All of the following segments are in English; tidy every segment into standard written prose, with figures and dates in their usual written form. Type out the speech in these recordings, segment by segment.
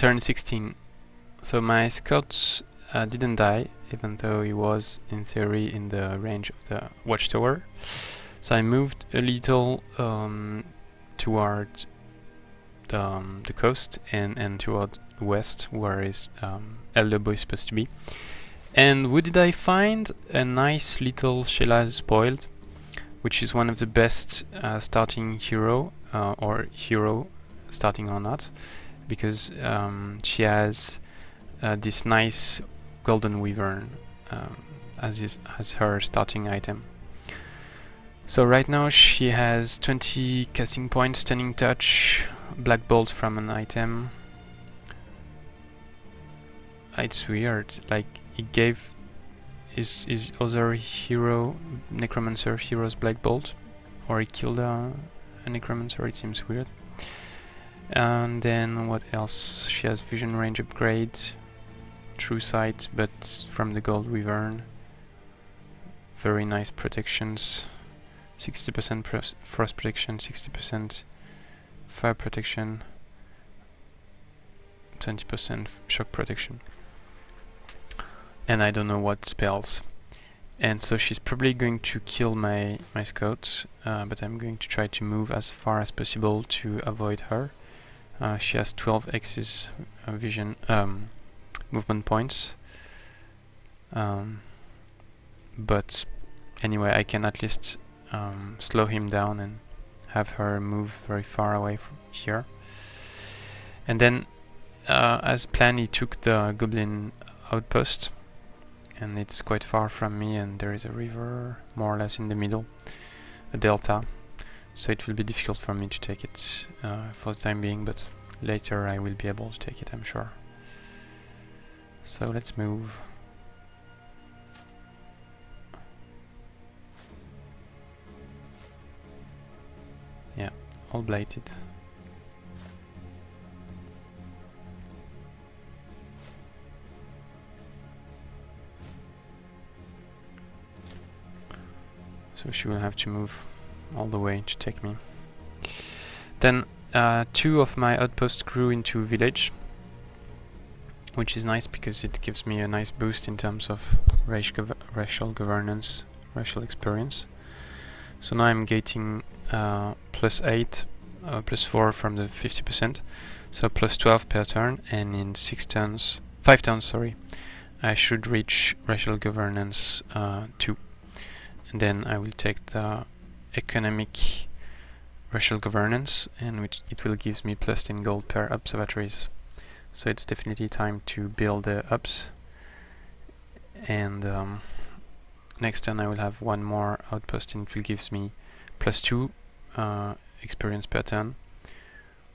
turn 16. So my scout didn't die, even though he was in theory in the range of the watchtower. So I moved a little toward the coast and toward the west, where is Lobo is supposed to be. And what did I find? A nice little Sheila spoiled, which is one of the best starting hero, or hero starting or not, because she has this nice golden Wyvern as her starting item. So right now she has 20 casting points, stunning touch, black bolt from an item. It's weird, like he gave his other hero, necromancer hero's black bolt, or he killed a necromancer. It seems weird. And then what else? She has vision range upgrade, true sight, but from the gold Wyvern. Very nice protections, 60% frost protection, 60% fire protection, 20% shock protection. And I don't know what spells. And so she's probably going to kill my scout, but I'm going to try to move as far as possible to avoid her. She has 12 X's vision movement points, but anyway, I can at least slow him down and have her move very far away from here. And then, as planned, he took the goblin outpost, and it's quite far from me, and there is a river more or less in the middle, a delta, so it will be difficult for me to take it for the time being, but later I will be able to take it, I'm sure. So let's move. Yeah, all blighted. So she will have to move all the way to take me. Then 2 of my outposts grew into village, which is nice because it gives me a nice boost in terms of racial governance, racial experience. So now I'm getting +8, +4 from the 50%, so +12 per turn, and in 5 turns, sorry, I should reach racial governance 2. And then I will take the economic racial governance, and which it will give me +10 gold per observatories. So it's definitely time to build the ups. And next turn I will have one more outpost, and it will give me +2 experience per turn.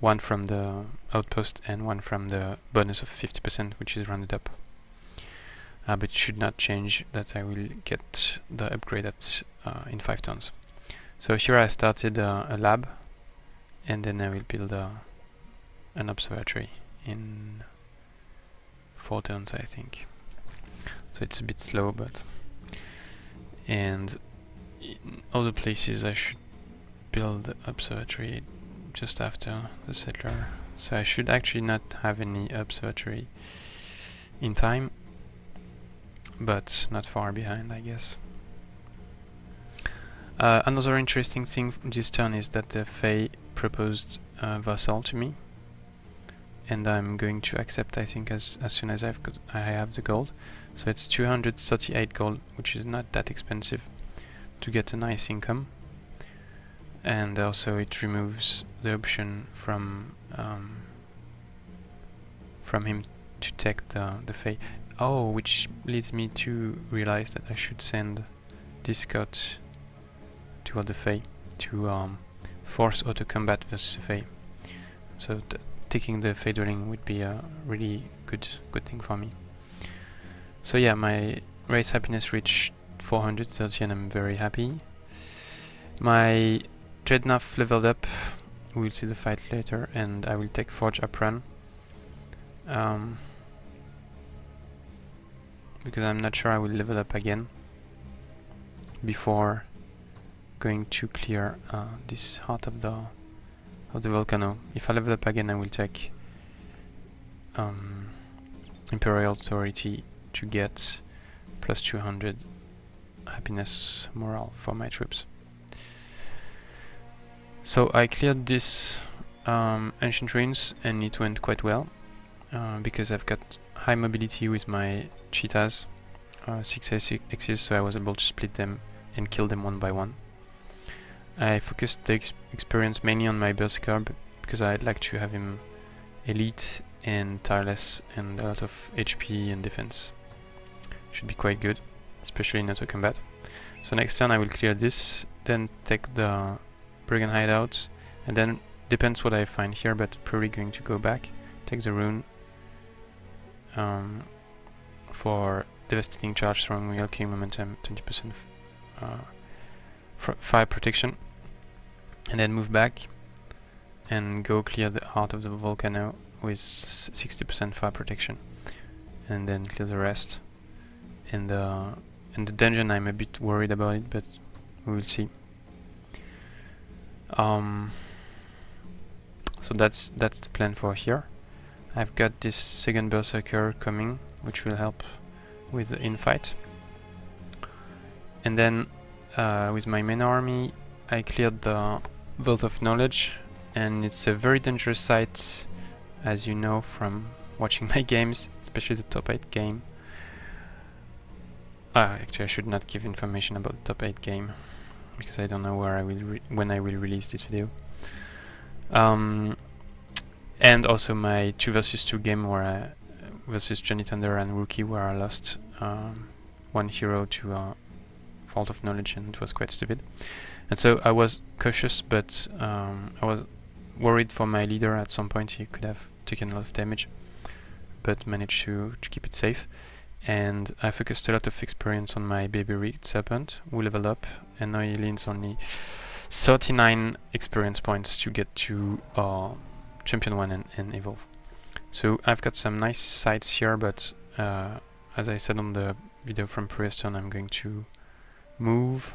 One from the outpost and one from the bonus of 50%, which is rounded up. But it should not change that I will get the upgrade at in 5 turns. So here I started a lab, and then I will build an observatory in 4 turns, I think. So it's a bit slow, but and in other places I should build the observatory just after the settler. So I should actually not have any observatory in time, but not far behind, I guess. Another interesting thing this turn is that the Fey proposed Vassal to me, and I'm going to accept, I think, as soon as I have the gold. So it's 238 gold, which is not that expensive to get a nice income. And also it removes the option from him to take the Fey. Oh, which leads me to realize that I should send this scout toward the Fey to force auto combat versus the Fey. So taking the Fey Dwelling would be a really good thing for me. So yeah, my race happiness reached 430 and I'm very happy. My Dreadnought leveled up, we'll see the fight later, and I will take Forge Apron. Because I'm not sure I will level up again before going to clear this heart of the volcano. If I level up again, I will take Imperial Authority to get plus 200 happiness morale for my troops. So I cleared this ancient ruins and it went quite well because I've got high mobility with my cheetahs, 6 axes, so I was able to split them and kill them one by one. I focused the experience mainly on my berserker because I'd like to have him elite and tireless and a lot of HP and defense. Should be quite good, especially in auto combat. So next turn I will clear this, then take the Brigand hideout, and then depends what I find here, but probably going to go back, take the rune for devastating charge, throwing wheel, killing momentum, 20% fire protection, and then move back and go clear the heart of the volcano with 60% fire protection, and then clear the rest. And the dungeon, I'm a bit worried about it, but we will see. So that's the plan for here. I've got this second berserker coming, which will help with the infight. And then with my main army, I cleared the Vault of Knowledge, and it's a very dangerous site, as you know from watching my games, especially the top 8 game. Actually, I should not give information about the top 8 game because I don't know where I will when I will release this video. And also my 2 versus 2 game where versus Johnny Thunder and Rookie, where I lost one hero to Vault of Knowledge, and it was quite stupid. And so I was cautious, but I was worried for my leader. At some point he could have taken a lot of damage, but managed to keep it safe. And I focused a lot of experience on my baby Red Serpent, who leveled up, and now he needs only 39 experience points to get to Champion 1 and evolve. So I've got some nice sites here, but as I said on the video from previous turn, I'm going to move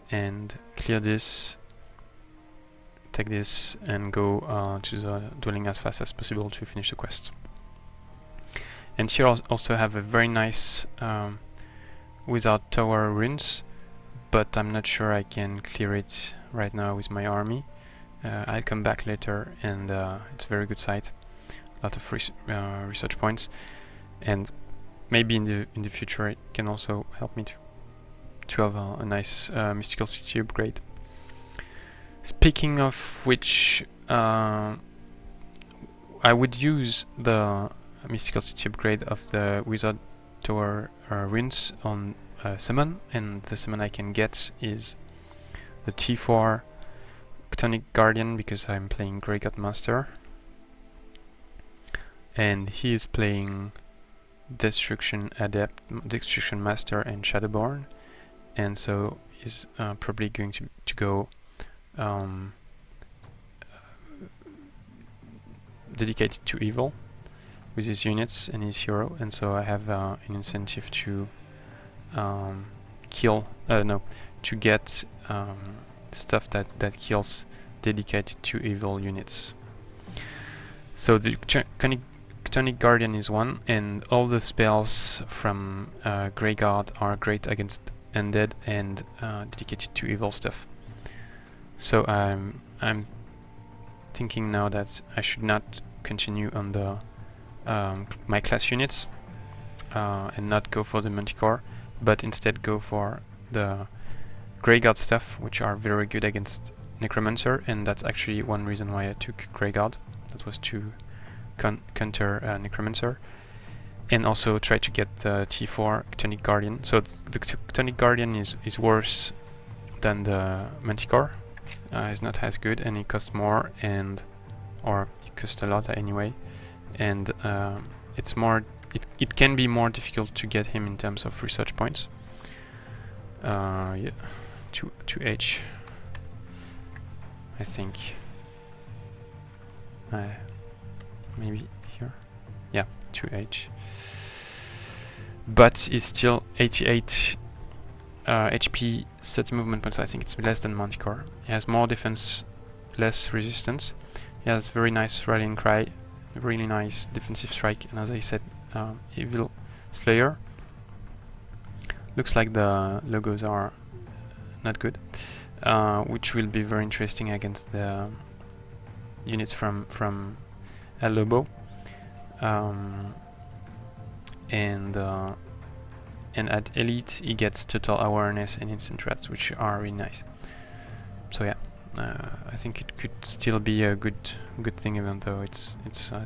and clear this, take this, and go to the dwelling as fast as possible to finish the quest. And here I also have a very nice without tower ruins, but I'm not sure I can clear it right now with my army. I'll come back later, and it's a very good site. A lot of research points, and maybe in the future it can also help me to have a nice mystical city upgrade. Speaking of which, I would use the mystical city upgrade of the wizard tower ruins on summon, and the summon I can get is the T4 Chthonic Guardian, because I'm playing Grey God Master and he is playing Destruction Adept, Destruction Master and Shadowborn, and so he's probably going to go dedicated to evil with his units and his hero, and so I have an incentive to to get stuff that kills dedicated to evil units. So the Chthonic Guardian is one, and all the spells from Grey Guard are great against undead and dedicated to evil stuff. So I'm thinking now that I should not continue on the my class units and not go for the Manticore, but instead go for the Grey Guard stuff, which are very good against Necromancer, and that's actually one reason why I took Grey Guard. That was to counter Necromancer, and also try to get the T4 Chthonic Guardian. So the Chthonic Guardian is worse than the Manticore. It's not as good, and it costs more, or it costs a lot anyway, and it's more. It can be more difficult to get him in terms of research points. Yeah, 2H, I think. Maybe here. Yeah, 2H. But it's still 88 HP, 30 movement points. I think it's less than Manticore. He has more defense, less resistance. He has very nice rallying cry, really nice defensive strike, and as I said, Evil Slayer. Looks like the logos are not good, which will be very interesting against the units from Lobo, and at Elite he gets total awareness and instant threats, which are really nice. So yeah, I think it could still be a good thing, even though it's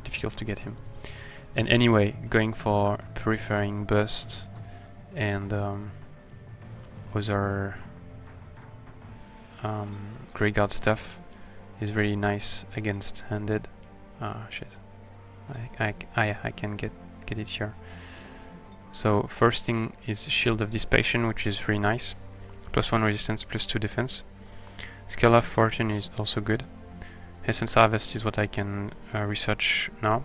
difficult to get him. And anyway, going for Purifying Burst and other Greyguard stuff is really nice against Undead. Shit, I can get it here. So first thing is Shield of Dissipation, which is really nice. +1 resistance, +2 defense. Scale of Fortune is also good. Essence Harvest is what I can research now,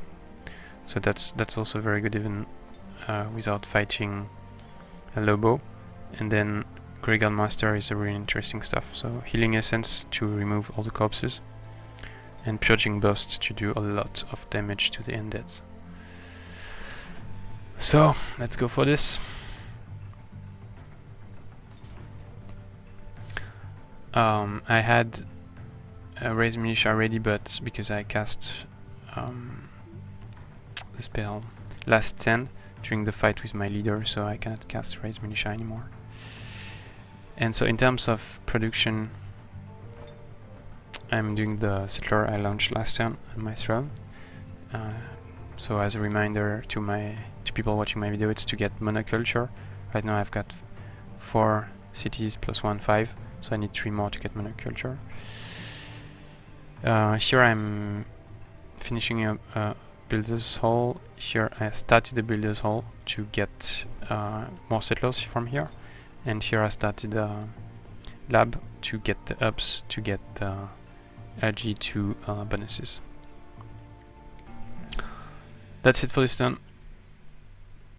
so that's also very good, even without fighting a Lobo. And then Greyguard Master is a really interesting stuff. So Healing Essence to remove all the corpses, and Purging Burst to do a lot of damage to the Undeads. So let's go for this. I had a Raise Militia ready, but because I cast the spell last turn during the fight with my leader, so I cannot cast Raise Militia anymore. And so in terms of production, I'm doing the Settler I launched last turn on my throne. So as a reminder to people watching my video, it's to get monoculture. Right now I've got 4 cities +1, 5, so I need 3 more to get monoculture. Here I'm finishing up Builder's Hall. Here I started the Builder's Hall to get more settlers from here, and here I started the lab to get the ups, to get the LG2 bonuses. That's it for this turn.